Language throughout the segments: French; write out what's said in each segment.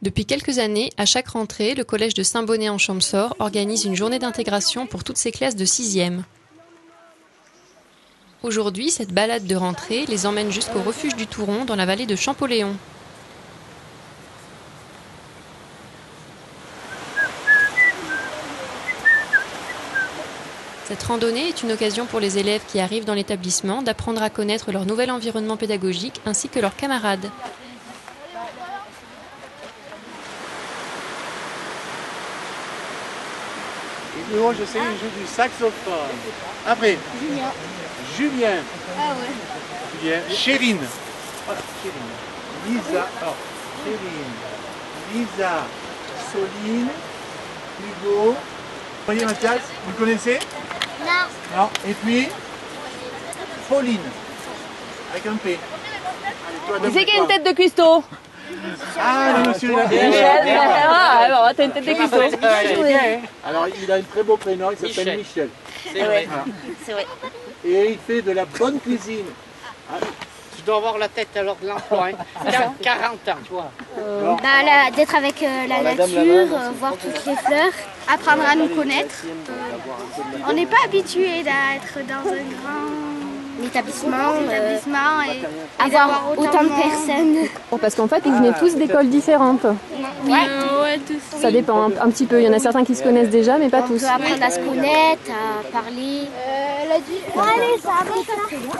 Depuis quelques années, à chaque rentrée, le collège de Saint-Bonnet en Champsaur organise une journée d'intégration pour toutes ses classes de 6e. Aujourd'hui, cette balade de rentrée les emmène jusqu'au refuge du Touron dans la vallée de Champolléon. Cette randonnée est une occasion pour les élèves qui arrivent dans l'établissement d'apprendre à connaître leur nouvel environnement pédagogique ainsi que leurs camarades. Moi, je sais, il joue du saxophone. Après, Julien. Ah ouais. Julien. Chérine. Voilà, Chérine. Lisa. Oh, Chérine. Lisa. Soline. Hugo. Vous voyez Mathias, vous le connaissez? Non. Non. Et puis, Pauline. Avec un P. Allez, C'est qui a une tête de cuistot? Ah, le monsieur là. Ah, t'as une tête de cuistot. Alors, il a un très beau prénom, il s'appelle Michel. C'est vrai. Voilà. C'est vrai. Et il fait de la bonne cuisine. Tu dois avoir la tête alors de l'emploi, hein. 40 ans, tu vois. D'être avec la nature, voir toutes les fleurs, apprendre à nous connaître. On n'est pas habitué d'être dans un grand établissement et avoir autant de personnes. Parce qu'en fait, ils venaient tous d'écoles différentes. Oui, ouais, tous. Ça dépend un petit peu. Il y en a certains qui se connaissent déjà, mais pas On tous. peut apprendre à se connaître, à parler. Elle a dit... Allez, ça va pas très loin.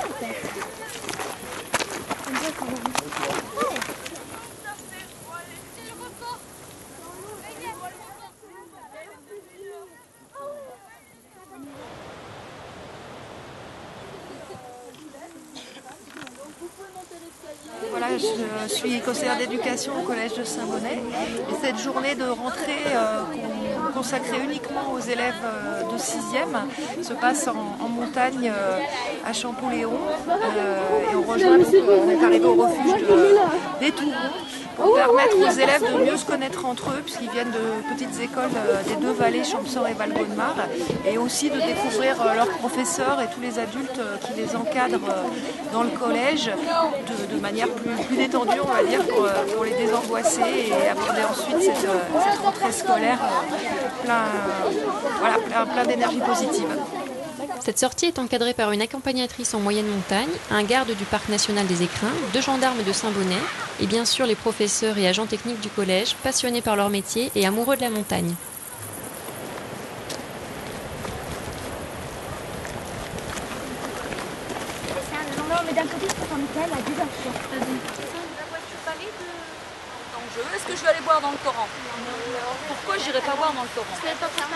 Voilà, je suis conseillère d'éducation au collège de Saint-Bonnet et cette journée de rentrée consacrée uniquement aux élèves de 6e se passe en montagne à Champolléon et on est arrivé au refuge des Tourons pour permettre aux élèves de mieux se connaître entre eux puisqu'ils viennent de petites écoles des deux vallées, Champsaur et Valbonne-Mar, et aussi de découvrir leurs professeurs et tous les adultes qui les encadrent dans le collège de manière plus détendue, on va dire, pour les désangoisser et aborder ensuite cette rentrée scolaire plein d'énergie positive. Cette sortie est encadrée par une accompagnatrice en moyenne montagne, un garde du parc national des Écrins, 2 gendarmes de Saint-Bonnet et bien sûr les professeurs et agents techniques du collège, passionnés par leur métier et amoureux de la montagne. Non, mais d'un côté, c'est Saint-Michel à 10h. Est-ce que je vais aller boire dans le torrent? Pourquoi j'irai pas boire dans le torrent? C'est pas potable.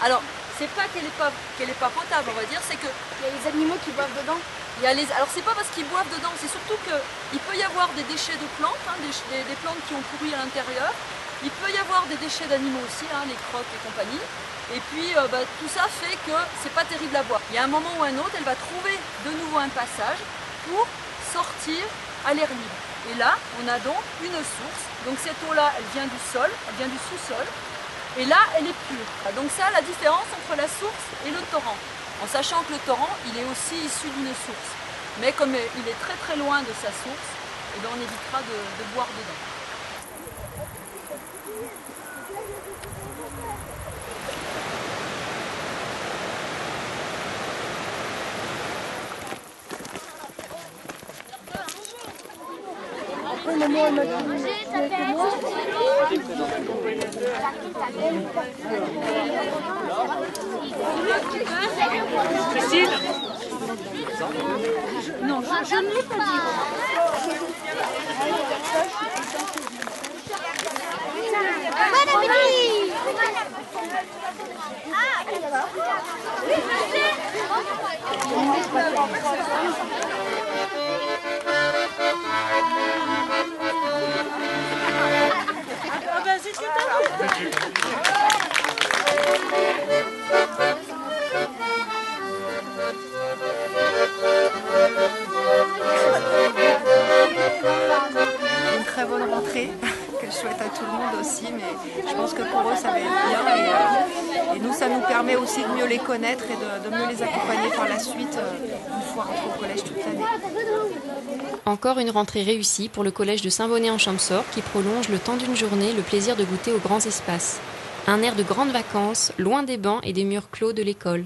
Alors, c'est pas qu'elle est pas potable, on va dire, c'est que Il y a les animaux qui boivent dedans. alors c'est pas parce qu'ils boivent dedans, c'est surtout qu'il peut y avoir des déchets de plantes, hein, des plantes qui ont pourri à l'intérieur. Il peut y avoir des déchets d'animaux aussi, hein, les crocs et compagnie. Et puis tout ça fait que c'est pas terrible à boire. Il y a un moment ou un autre, elle va trouver de nouveau un passage pour sortir à l'air libre. Et là, on a donc une source. Donc cette eau-là, elle vient du sol, elle vient du sous-sol. Et là, elle est pure. Donc ça, la différence entre la source et le torrent. En sachant que le torrent, il est aussi issu d'une source. Mais comme il est très très loin de sa source, eh bien, on évitera de boire dedans. Christine? Non, je ne l'ai pas dit. Bon appétit! Une très bonne rentrée que je souhaite à tout le monde aussi, mais je pense que pour eux ça va être bien et nous ça nous permet aussi de mieux les connaître et de mieux les accompagner par la suite une fois rentrés au collège toute l'année. Encore une rentrée réussie pour le collège de Saint-Bonnet-en-Champsaur qui prolonge le temps d'une journée le plaisir de goûter aux grands espaces. Un air de grandes vacances, loin des bancs et des murs clos de l'école.